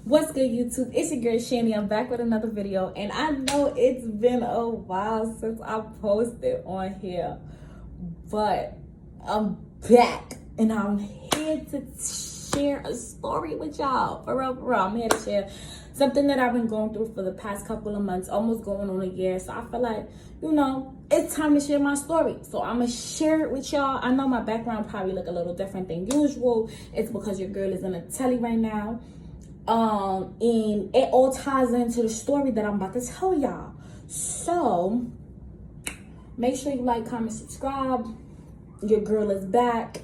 What's good, YouTube? It's your girl Shani. I'm back with another video, and I know it's been a while since I posted on here, but I'm back and I'm here to share a story with y'all. For real, for real. I'm here to share something that I've been going through for the past couple of months, almost going on a year. So I feel like, it's time to share my story. So I'm gonna share it with y'all. I know my background probably look a little different than usual. It's because your girl is in a telly right now. And it all ties into the story that I'm about to tell y'all. So make sure you like, comment, subscribe. Your girl is back,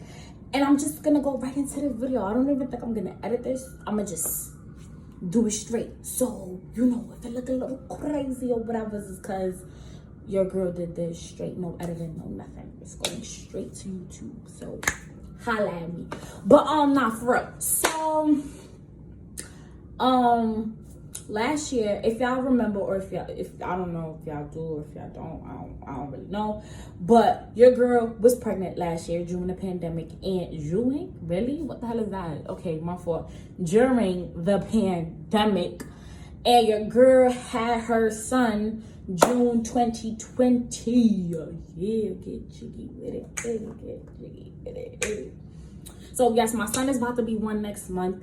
and I'm just gonna go right into the video. I don't even think I'm gonna edit this. I'm gonna just do it straight. So if it look a little crazy or whatever, it's because your girl did this straight, no editing, no nothing. It's going straight to YouTube. So holla at me. But not for real. So last year, if y'all remember, or if I don't know if y'all do or if y'all don't, I don't really know, but your girl was pregnant last year during the pandemic. And what the hell is that? Okay, my fault. During the pandemic, and your girl had her son June 2020. Yeah, get jiggy with it. Get jiggy with it. So yes, my son is about to be 1 next month.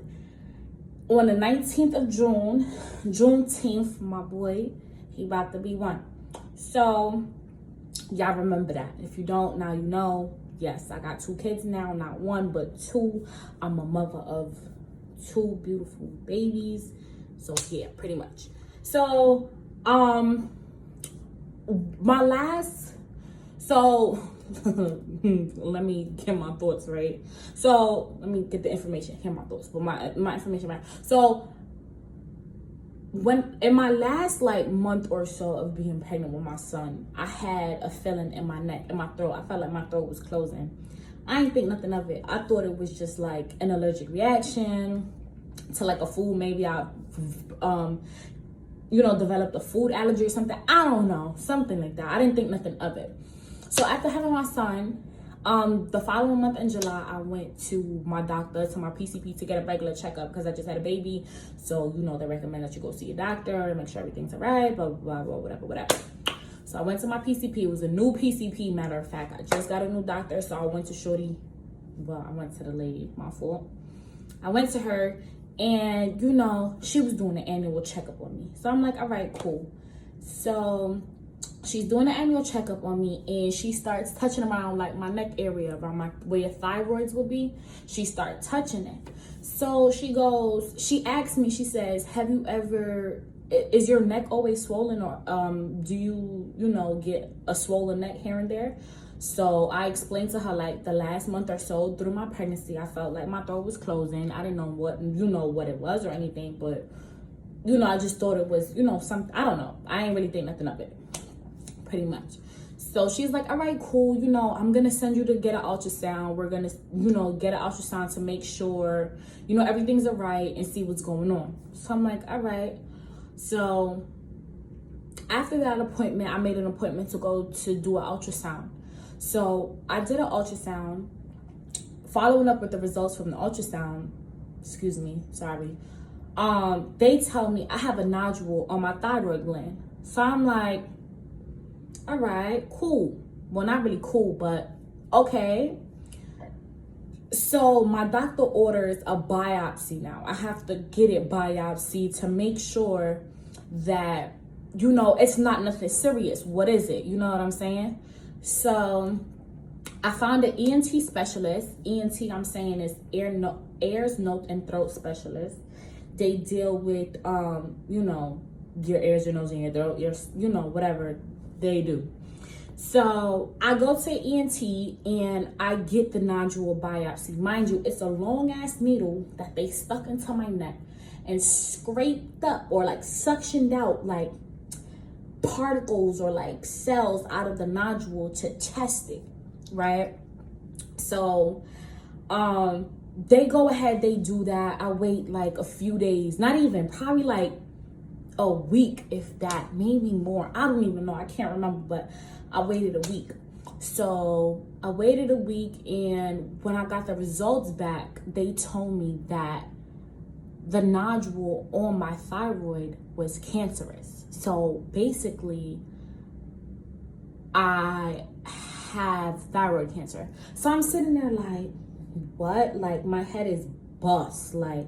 On the 19th of June, Juneteenth, my boy, he about to be 1. So, y'all remember that. If you don't, now you know. Yes, I got 2 kids now, not 1, but 2. I'm a mother of 2 beautiful babies. So, yeah, pretty much. So, let me get my thoughts right. So let me get the information, hear my thoughts, but my information right. So when in my last month or so of being pregnant with my son, I had a feeling in my neck, in my throat. I felt like my throat was closing. I didn't think nothing of it. I thought it was just like an allergic reaction to a food. Maybe I developed a food allergy or something. I don't know, something like that. I didn't think nothing of it. So after having my son, the following month in July, I went to my doctor, to my PCP, to get a regular checkup because I just had a baby. So, they recommend that you go see a doctor and make sure everything's all right, blah, blah, blah, whatever. So I went to my PCP. It was a new PCP, matter of fact. I just got a new doctor, so I went to I went to the lady, my fault. I went to her, and, she was doing an annual checkup on me. So I'm like, all right, cool. So she's doing an annual checkup on me, and she starts touching around my neck area, around where your thyroids will be. She starts touching it. So she asks me, she says, is your neck always swollen, or do you, get a swollen neck here and there? So I explained to her, the last month or so through my pregnancy, I felt like my throat was closing. I didn't know what it was or anything, but, I just thought it was, something, I don't know. I ain't really think nothing of it, pretty much. So she's like, all right, cool. I'm going to send you to get an ultrasound. We're going to, get an ultrasound to make sure, everything's all right and see what's going on. So I'm like, all right. So after that appointment, I made an appointment to go to do an ultrasound. So I did an ultrasound. Following up with the results from the ultrasound, they tell me I have a nodule on my thyroid gland. So I'm like, all right, cool. Well, not really cool, but okay. So my doctor orders a biopsy now. I have to get it biopsy to make sure that, it's not nothing serious. What is it? You know what I'm saying? So I found an ENT specialist. ENT, I'm saying, is ears, nose, and throat specialist. They deal with, your ears, your nose, and your throat, whatever they do. So I go to ENT and I get the nodule biopsy. Mind you, it's a long ass needle that they stuck into my neck and scraped up or suctioned out particles or cells out of the nodule to test it, right? So they go ahead, they do that. I wait a few days, not even, probably a week, if that, maybe more. I don't even know. I can't remember, but I waited a week. So I waited a week, and when I got the results back, they told me that the nodule on my thyroid was cancerous. So basically, I have thyroid cancer. So I'm sitting there like, what? Like, my head is bust. Like,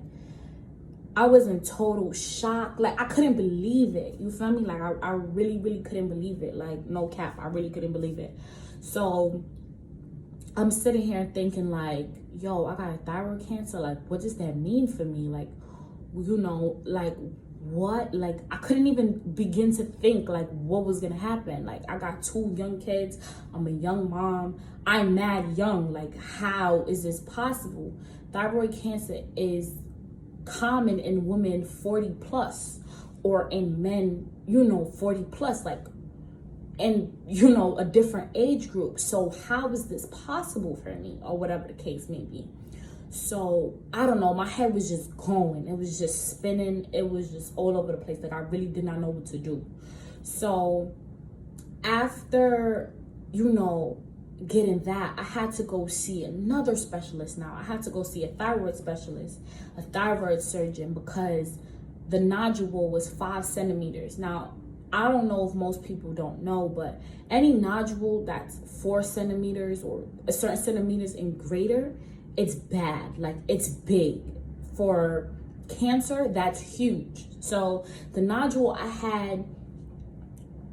I was in total shock. Like, I couldn't believe it. You feel me? Like, I really, really couldn't believe it. Like, no cap. I really couldn't believe it. So I'm sitting here thinking like, yo, I got thyroid cancer. Like, what does that mean for me? Like, you know, like, what? Like, I couldn't even begin to think like what was gonna happen. Like, I got 2 young kids. I'm a young mom. I'm mad young. Like, how is this possible? Thyroid cancer is common in women 40 plus, or in men, you know, 40 plus, like, and you know, a different age group. So how is this possible for me, or whatever the case may be? So I don't know, my head was just going, it was just spinning, it was just all over the place. Like, I really did not know what to do. So after, you know, getting that, I had to go see another specialist. Now I had to go see a thyroid specialist, a thyroid surgeon, because the nodule was 5 centimeters. Now, I don't know if most people don't know, but any nodule that's 4 centimeters or a certain centimeters and greater, it's bad. Like, it's big. For cancer, that's huge. So the nodule I had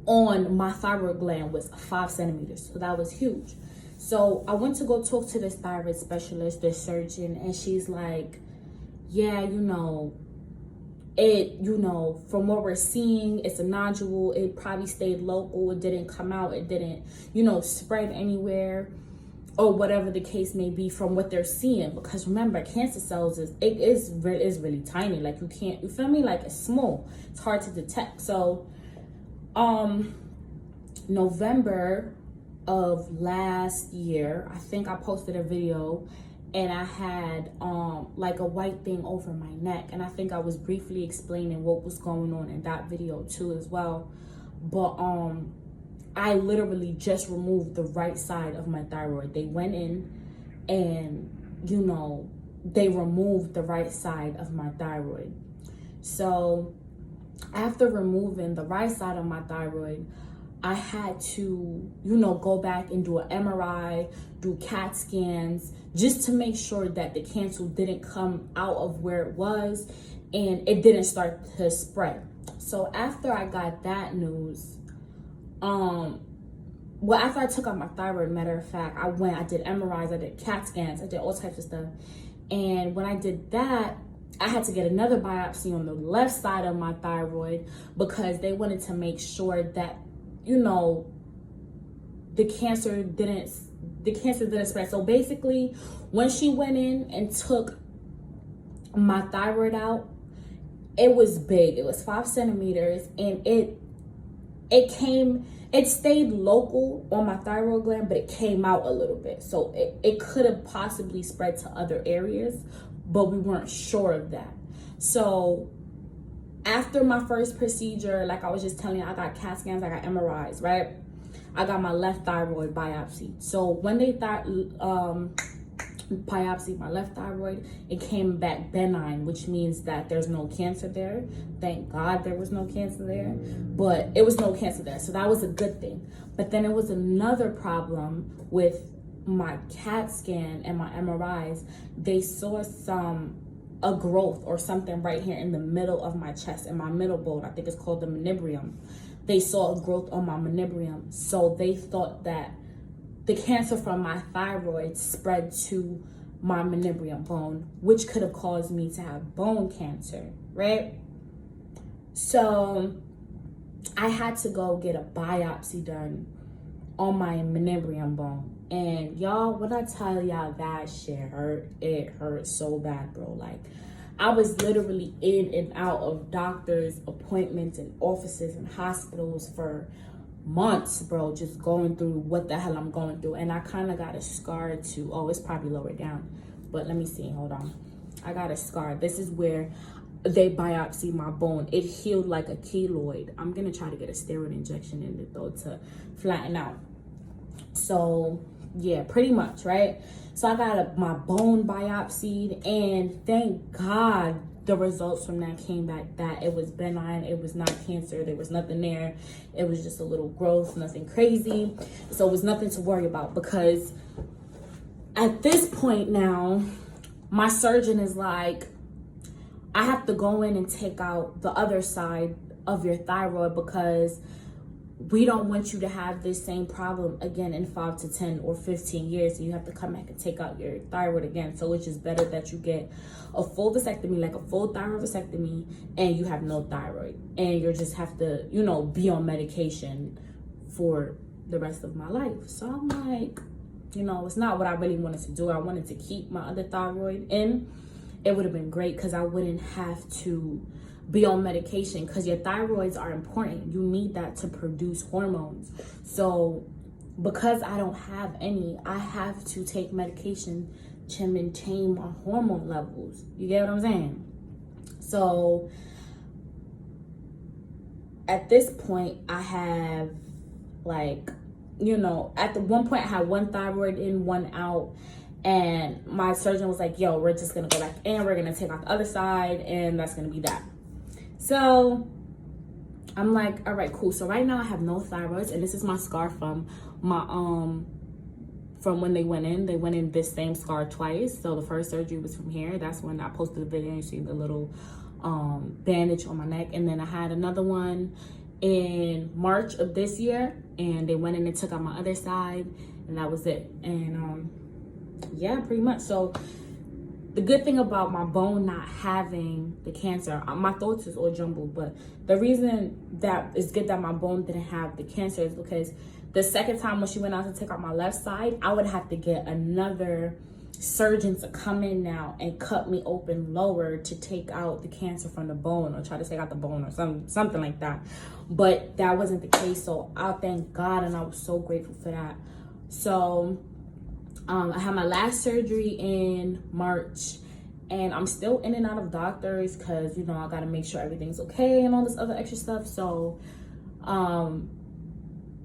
on my thyroid gland was 5 centimeters. So that was huge. So I went to go talk to this thyroid specialist, this surgeon, and she's like, yeah, you know, from what we're seeing, it's a nodule. It probably stayed local. It didn't come out. It didn't, you know, spread anywhere, or whatever the case may be from what they're seeing. Because remember, cancer cells is really tiny. Like, you feel me? Like, it's small. It's hard to detect. So, November of last year, I think I posted a video, and I had like a white thing over my neck, and I think I was briefly explaining what was going on in that video too as well. But I literally just removed the right side of my thyroid. They went in and, you know, they removed the right side of my thyroid. So after removing the right side of my thyroid, I had to, you know, go back and do an MRI, do CAT scans, just to make sure that the cancer didn't come out of where it was and it didn't start to spread. So after I got that news, well, after I took out my thyroid, matter of fact, I did MRIs, I did CAT scans, I did all types of stuff. And when I did that, I had to get another biopsy on the left side of my thyroid, because they wanted to make sure that, you know, the cancer didn't spread. So basically, when she went in and took my thyroid out, it was big. It was 5 centimeters, and it stayed local on my thyroid gland, but it came out a little bit. So it could have possibly spread to other areas, but we weren't sure of that. So after my first procedure, like I was just telling you, I got CAT scans, I got MRIs, right? I got my left thyroid biopsy. So when they biopsy my left thyroid, it came back benign, which means that there's no cancer there. Thank God there was no cancer there, but it was no cancer there, so that was a good thing. But then it was another problem with my CAT scan and my MRIs. They saw a growth or something right here in the middle of my chest, in my middle bone. I think it's called the manubrium. They saw a growth on my manubrium, so they thought that the cancer from my thyroid spread to my manubrium bone, which could have caused me to have bone cancer, right? So I had to go get a biopsy done on my manubrium bone. And y'all, when I tell y'all that shit hurt, it hurt so bad, bro. Like, I was literally in and out of doctors' appointments and offices and hospitals for months, bro, just going through what the hell I'm going through. And I kind of got a scar too. Oh, it's probably lower down, but let me see. Hold on. I got a scar. This is where they biopsied my bone. It healed like a keloid. I'm gonna try to get a steroid injection in it though to flatten out. So yeah, pretty much, right? So I got my bone biopsied, and thank God the results from that came back that it was benign, it was not cancer, there was nothing there, it was just a little growth, nothing crazy. So it was nothing to worry about, because at this point now, my surgeon is like, I have to go in and take out the other side of your thyroid, because we don't want you to have this same problem again in 5 to 10 or 15 years. So you have to come back and take out your thyroid again. So it's just better that you get a full vasectomy, like a full thyroid vasectomy, and you have no thyroid. And you just have to, you know, be on medication for the rest of my life. So I'm like, you know, it's not what I really wanted to do. I wanted to keep my other thyroid in. It would have been great because I wouldn't have to be on medication, because your thyroids are important. You need that to produce hormones. So because I don't have any, I have to take medication to maintain my hormone levels. You get what I'm saying? So at this point, I have, like, you know, at the one point I had one thyroid in, one out. And my surgeon was like, yo, we're just gonna go back in, we're gonna take out the other side, and that's gonna be that. So I'm like, all right, cool. So right now I have no thyroids, and this is my scar from my from when they went in. They went in this same scar twice. So the first surgery was from here. That's when I posted the video. You see the little bandage on my neck. And then I had another one in March of this year, and they went in and took out my other side, and that was it. And yeah, pretty much. So the good thing about my bone not having the cancer, my thoughts is all jumbled, but the reason that it's good that my bone didn't have the cancer is because the second time when she went out to take out my left side, I would have to get another surgeon to come in now and cut me open lower to take out the cancer from the bone, or try to take out the bone, or something like that. But that wasn't the case, so I thank God, and I was so grateful for that. So I had my last surgery in March, and I'm still in and out of doctors because, you know, I got to make sure everything's okay and all this other extra stuff. So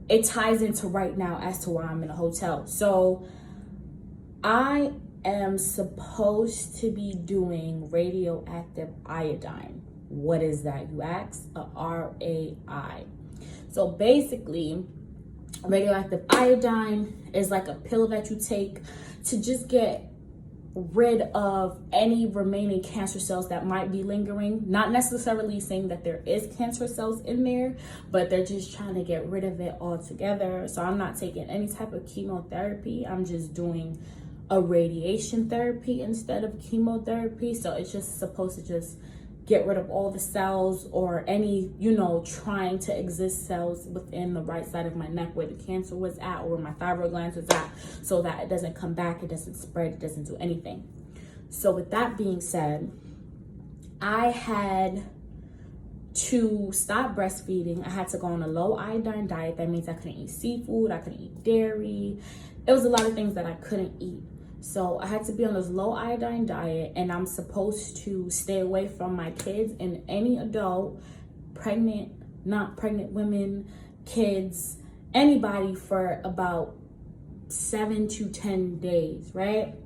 it ties into right now as to why I'm in a hotel. So I am supposed to be doing radioactive iodine. What is that, you ask? A RAI. So basically, radioactive iodine is like a pill that you take to just get rid of any remaining cancer cells that might be lingering. Not necessarily saying that there is cancer cells in there, but they're just trying to get rid of it altogether. So I'm not taking any type of chemotherapy. I'm just doing a radiation therapy instead of chemotherapy. So it's just supposed to just get rid of all the cells, or any, you know, trying to exist cells within the right side of my neck where the cancer was at, or where my thyroid glands was at, so that it doesn't come back, it doesn't spread, it doesn't do anything. So with that being said, I had to stop breastfeeding. I had to go on a low iodine diet. That means I couldn't eat seafood, I couldn't eat dairy. It was a lot of things that I couldn't eat. So I had to be on this low iodine diet, and I'm supposed to stay away from my kids and any adult, pregnant, not pregnant women, kids, anybody, for about 7 to 10 days, right?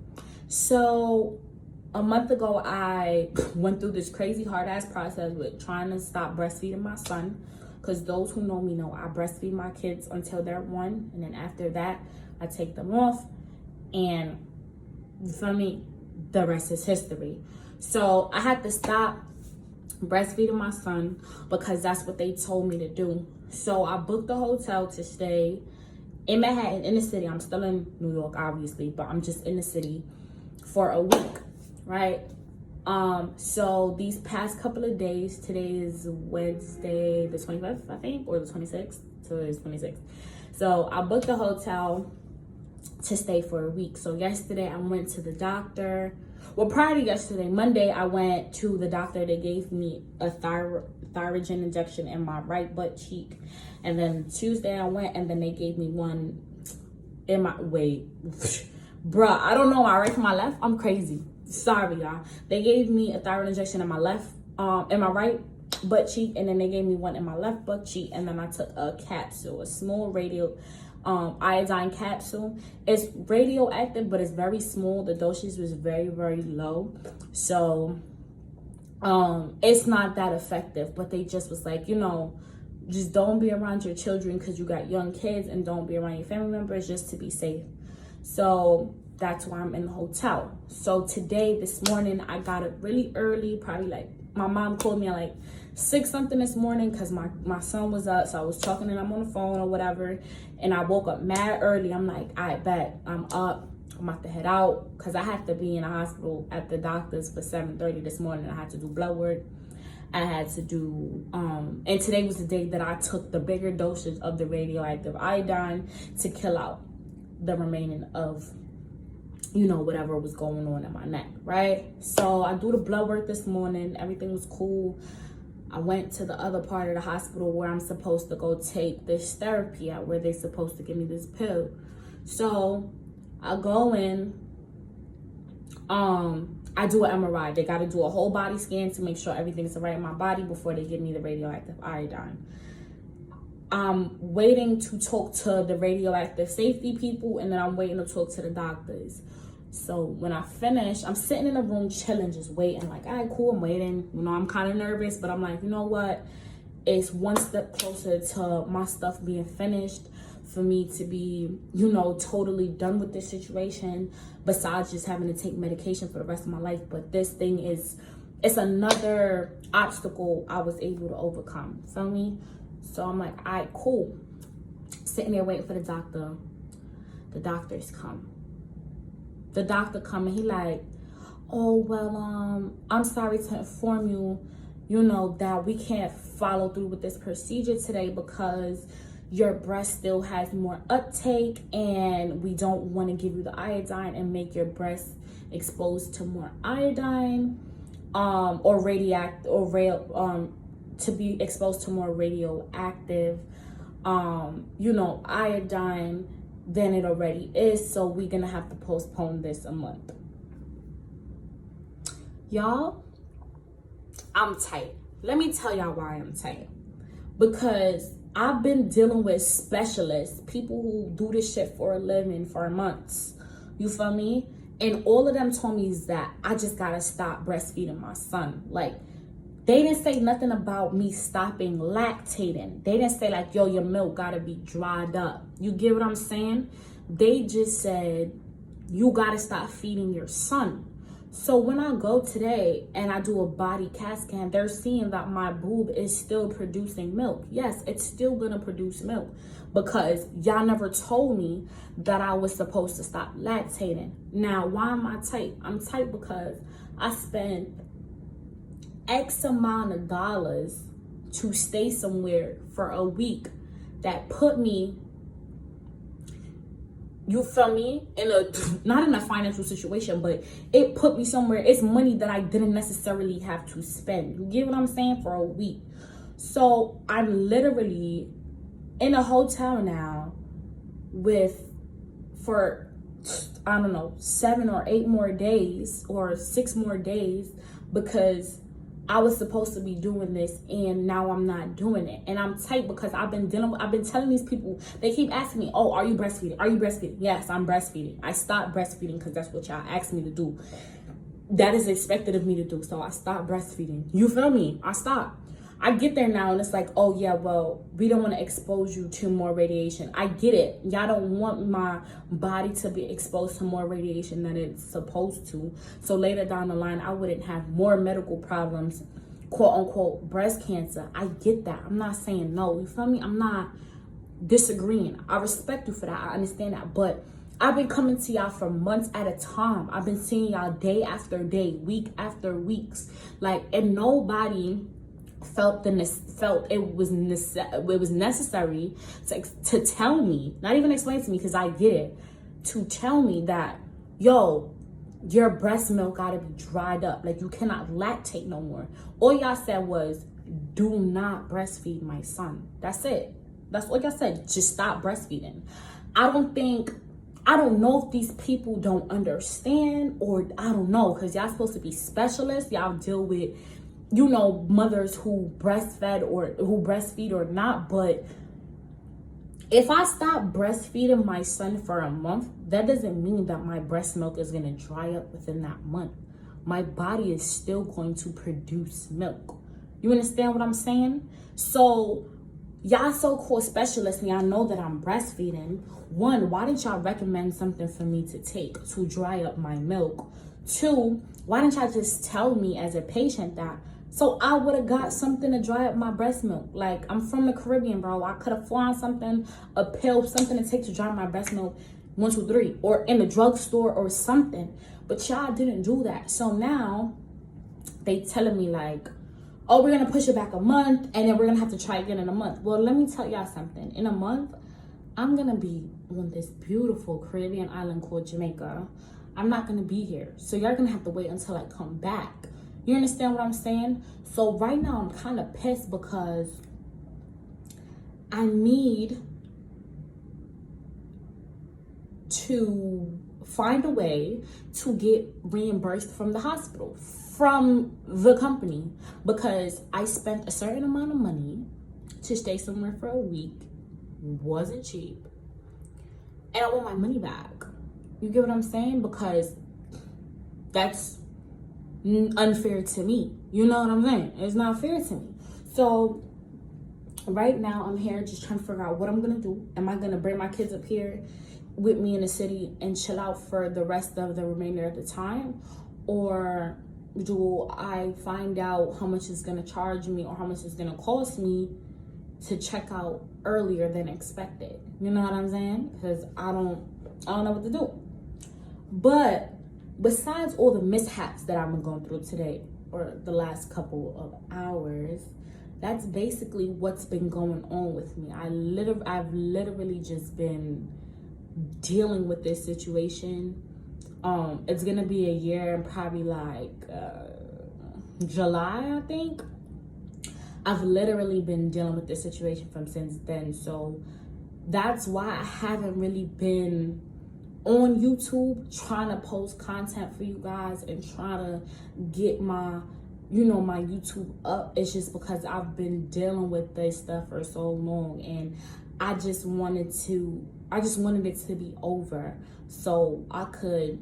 So a month ago, I went through this crazy hard ass process with trying to stop breastfeeding my son, because those who know me know I breastfeed my kids until they're 1, and then after that I take them off, and for me, the rest is history. So I had to stop breastfeeding my son because that's what they told me to do. So I booked a hotel to stay in Manhattan, in the city. I'm still in New York, obviously, but I'm just in the city for a week, right? So these past couple of days, today is Wednesday, the 25th, I think, or the 26th. So it's 26th. So I booked a hotel to stay for a week. So yesterday I went to the doctor. Well, prior to yesterday, Monday, I went to the doctor. They gave me a Thyrogen injection in my right butt cheek. And then Tuesday I went, and then they gave me one in my, bruh, I don't know why, right from my left? I'm crazy. Sorry, y'all. They gave me a thyroid injection in my left, in my right butt cheek, and then they gave me one in my left butt cheek, and then I took a capsule, a small iodine capsule. It's radioactive, but it's very small. The dosage was very, very low. So it's not that effective. But they just was like, you know, just don't be around your children because you got young kids, and don't be around your family members just to be safe. So that's why I'm in the hotel. So today, this morning, I got up really early, probably like, my mom called me at like 6 something this morning because my son was up. So I was talking to him on the phone or whatever, and I woke up mad early. I'm like, I bet I'm up. I'm about to head out because I had to be in the hospital at the doctor's for 7:30 this morning. I had to do blood work. I had to do, and today was the day that I took the bigger dosage of the radioactive iodine to kill out the remaining of, you know, whatever was going on in my neck, right? So I do the blood work this morning. Everything was cool. I went to the other part of the hospital where I'm supposed to go take this therapy out, where they're supposed to give me this pill. So I go in, I do an MRI. They got to do a whole body scan to make sure everything's right in my body before they give me the radioactive iodine. I'm waiting to talk to the radioactive safety people, and then I'm waiting to talk to the doctors. So when I finish, I'm sitting in a room chilling, just waiting, like, all right, cool, I'm waiting. You know, I'm kind of nervous, but I'm like, you know what? It's one step closer to my stuff being finished, for me to be, you know, totally done with this situation, besides just having to take medication for the rest of my life. But this thing is, it's another obstacle I was able to overcome, feel me? So I'm like, all right, cool. Sitting there waiting for the doctor. The doctors come. The doctor come and he like, oh, well, I'm sorry to inform you, you know, that we can't follow through with this procedure today because your breast still has more uptake, and we don't want to give you the iodine and make your breast exposed to more iodine, or to be exposed to more radioactive, you know, iodine than it already is. So we're gonna have to postpone this a month. Y'all, I'm tight. Let me tell y'all why I'm tight. Because I've been dealing with specialists, people who do this shit for a living for months. You feel me? And all of them told me is that I just gotta stop breastfeeding my son. Like, they didn't say nothing about me stopping lactating. They didn't say like, yo, your milk gotta be dried up. You get what I'm saying? They just said, you gotta stop feeding your son. So when I go today and I do a body CAT scan, they're seeing that my boob is still producing milk. Yes, it's still gonna produce milk, because y'all never told me that I was supposed to stop lactating. Now, why am I tight? I'm tight because I spent X amount of dollars to stay somewhere for a week that put me, you feel me, in a, not in a financial situation, but it put me somewhere. It's money that I didn't necessarily have to spend. You get what I'm saying? For a week. So I'm literally in a hotel now for, I don't know, 7 or 8 more days or 6 more days, because I was supposed to be doing this and now I'm not doing it. And I'm tight because I've been telling these people, they keep asking me, oh, are you breastfeeding? Are you breastfeeding? Yes, I'm breastfeeding. I stopped breastfeeding because that's what y'all asked me to do. That is expected of me to do. So I stopped breastfeeding. You feel me? I stopped. I get there now and it's like, oh yeah, well, we don't want to expose you to more radiation. I get it. Y'all don't want my body to be exposed to more radiation than it's supposed to. So later down the line, I wouldn't have more medical problems, quote unquote, breast cancer. I get that. I'm not saying no. You feel me? I'm not disagreeing. I respect you for that. I understand that. But I've been coming to y'all for months at a time. I've been seeing y'all day after day, week after weeks. Like, and nobody felt it was necessary to tell me, not even explain to me, because I get it, to tell me that, yo, your breast milk gotta be dried up, like you cannot lactate no more. All y'all said was, do not breastfeed my son. That's it. That's what y'all said. Just stop breastfeeding. I don't know if these people don't understand, or I don't know, because y'all supposed to be specialists. Y'all deal with, you know, mothers who breastfeed or not. But if I stop breastfeeding my son for a month, that doesn't mean that my breast milk is going to dry up within that month. my body is still going to produce milk. You understand what I'm saying? So y'all so-called specialists, and y'all know that I'm breastfeeding. One, why didn't y'all recommend something for me to take to dry up my milk? Two, why didn't y'all just tell me as a patient that, so I would have got something to dry up my breast milk? Like, I'm from the Caribbean, bro. I could have found something, a pill, something to take to dry my breast milk, 1, 2, 3, or in the drugstore or something. But y'all didn't do that. So now they telling me like, oh, we're gonna push it back a month and then we're gonna have to try again in a month. Well, let me tell y'all something. In a month, I'm gonna be on this beautiful Caribbean island called Jamaica. I'm not gonna be here. So y'all gonna have to wait until I come back. You understand what I'm saying? So right now I'm kind of pissed because I need to find a way to get reimbursed from the hospital, from the company, because I spent a certain amount of money to stay somewhere for a week. Wasn't cheap. And I want my money back. You get what I'm saying? Because that's unfair to me. You know what I'm saying? It's not fair to me. So right now I'm here just trying to figure out what I'm gonna do. Am I gonna bring my kids up here with me in the city and chill out for the rest of the remainder of the time? Or do I find out how much it's gonna charge me or how much it's gonna cost me to check out earlier than expected? You know what I'm saying? Because I don't know what to do. But besides all the mishaps that I'm going through today or the last couple of hours, that's basically what's been going on with me. I've literally just been dealing with this situation. It's gonna be a year and probably like July, I think. I've literally been dealing with this situation from since then. So that's why I haven't really been on YouTube trying to post content for you guys and trying to get my, my YouTube up. It's just because I've been dealing with this stuff for so long, and I just wanted it to be over so I could,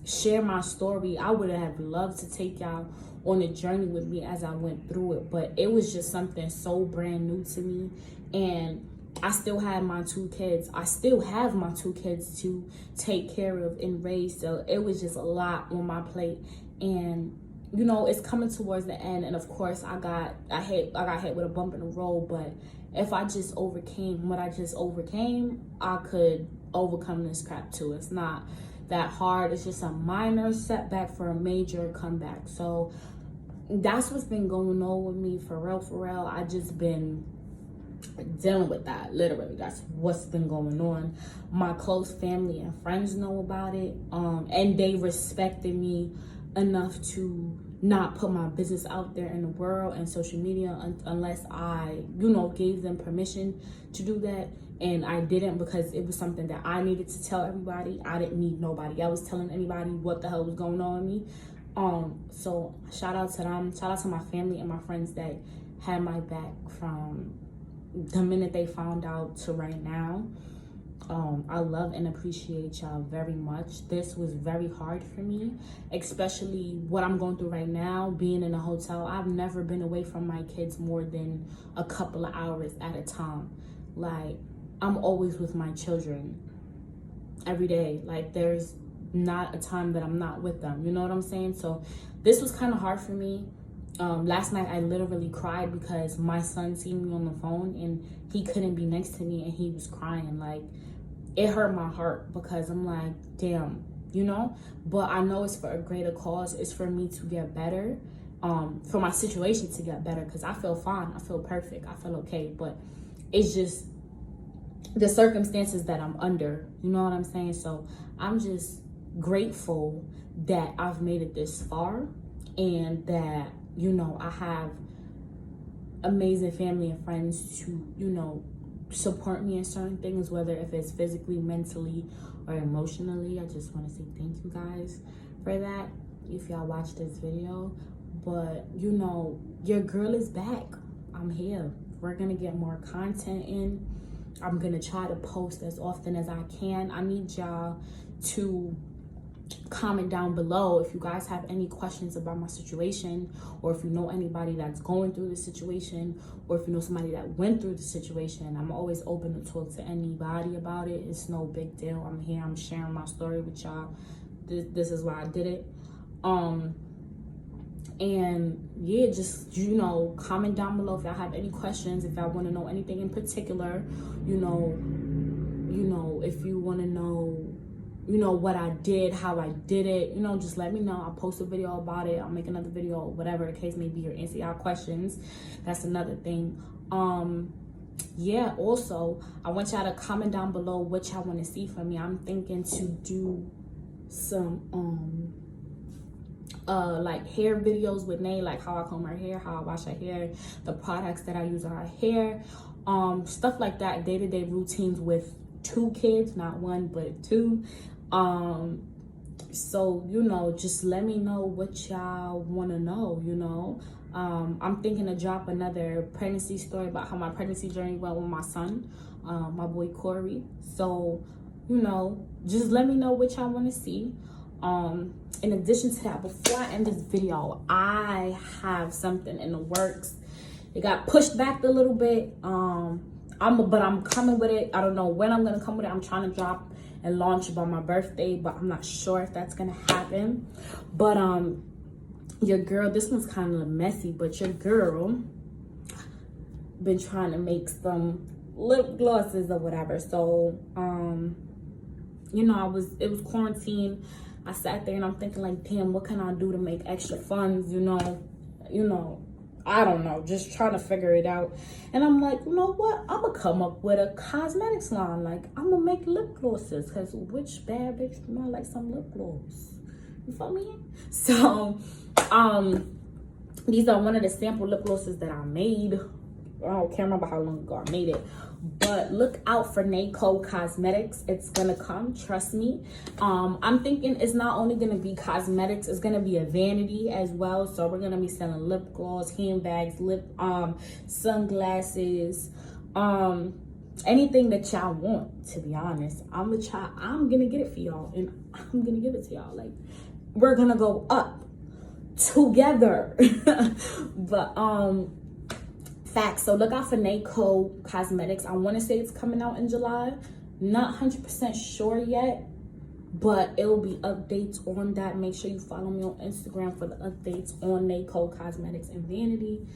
share my story. I would have loved to take y'all on a journey with me as I went through it, but it was just something so brand new to me. And I still had my 2 kids. I still have my 2 kids to take care of and raise. So it was just a lot on my plate. And, it's coming towards the end. And of course, I got hit with a bump in the road. But if I just overcame what I just overcame, I could overcome this crap too. It's not that hard. It's just a minor setback for a major comeback. So that's what's been going on with me, for real. I just been dealing with that. Literally, that's what's been going on. My close family and friends know about it, and they respected me enough to not put my business out there in the world and social media unless I gave them permission to do that. And I didn't, because it was something that I needed to tell everybody. I didn't need nobody else telling anybody what the hell was going on with me. So shout out to them. Shout out to my family and my friends that had my back from the minute they found out to right now. I love and appreciate y'all very much. This was very hard for me, especially what I'm going through right now, being in a hotel. I've never been away from my kids more than a couple of hours at a time. Like, I'm always with my children every day. Like, there's not a time that I'm not with them. You know what I'm saying? So this was kind of hard for me. Last night I literally cried because my son seen me on the phone and he couldn't be next to me and he was crying. Like, it hurt my heart because I'm like, damn, but I know it's for a greater cause. It's for me to get better, for my situation to get better, because I feel fine. I feel perfect. I feel okay, but it's just the circumstances that I'm under. You know what I'm saying? So I'm just grateful that I've made it this far, and that I have amazing family and friends to support me in certain things, whether if it's physically, mentally, or emotionally. I just want to say thank you guys for that if y'all watch this video. But your girl is back. I'm here. We're gonna get more content in. I'm gonna try to post as often as I can. I need y'all to comment down below if you guys have any questions about my situation, or if you know anybody that's going through the situation, or if you know somebody that went through the situation. I'm always open to talk to anybody about it. It's no big deal. I'm here, I'm sharing my story with y'all. This is why I did it. And yeah, just, you know, comment down below if y'all have any questions, if y'all want to know anything in particular, you know, if you want to know, you know, what I did, how I did it, you know, just let me know. I'll post a video about it. I'll make another video, whatever the case may be, or answer y'all questions. That's another thing. Yeah, also, I want y'all to comment down below what y'all want to see from me. I'm thinking to do some like hair videos with Nay, like how I comb her hair, how I wash her hair, the products that I use on her hair, stuff like that, day-to-day routines with 2 kids, not 1 but 2. So, you know, just let me know what y'all want to know, you know. I'm thinking to drop another pregnancy story about how my pregnancy journey went with my son, my boy Corey. So, you know, just let me know what y'all want to see. In addition to that, before I end this video, I have something in the works. It got pushed back a little bit. But I'm coming with it. I don't know when I'm gonna come with it. I'm trying to drop and launch by my birthday, but I'm not sure if that's gonna happen. But your girl, this one's kind of messy, but your girl been trying to make some lip glosses or whatever. So you know, it was quarantine. I sat there and I'm thinking like, damn, what can I do to make extra funds, you know, I don't know, just trying to figure it out. And I'm like, you know what, I'm gonna come up with a cosmetics line. Like, I'm gonna make lip glosses, because which bad bitch do not like some lip gloss? You feel me? So these are one of the sample lip glosses that I made. I can't remember how long ago I made it, but look out for Nayco Cosmetics. It's gonna come, trust me. I'm thinking it's not only gonna be cosmetics, it's gonna be a vanity as well. So we're gonna be selling lip gloss, handbags, sunglasses, anything that y'all want. To be honest, I'm gonna get it for y'all, and I'm gonna give it to y'all. Like, we're gonna go up together. But facts. So look out for Nayco Cosmetics. I want to say it's coming out in July. Not 100% sure yet, but it will be updates on that. Make sure you follow me on Instagram for the updates on Nayco Cosmetics and Vanity.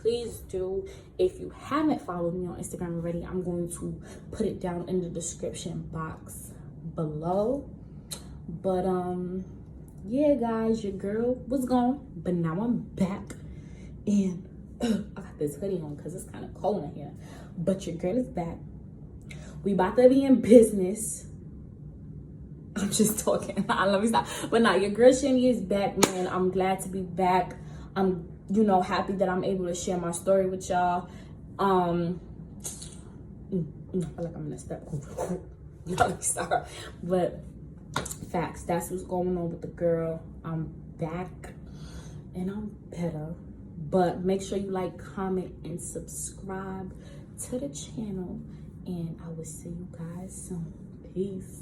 Please do. If you haven't followed me on Instagram already, I'm going to put it down in the description box below. But yeah, guys, your girl was gone, but now I'm back, and I got this hoodie on because it's kind of cold in here. But your girl is back. We about to be in business. I'm just talking. Let me stop. But nah, your girl Shani is back, man. I'm glad to be back. I'm, you know, happy that I'm able to share my story with y'all. I feel like I'm gonna step. Let me stop. But facts, that's what's going on with the girl. I'm back and I'm better. But make sure you like, comment, and subscribe to the channel. And I will see you guys soon. Peace.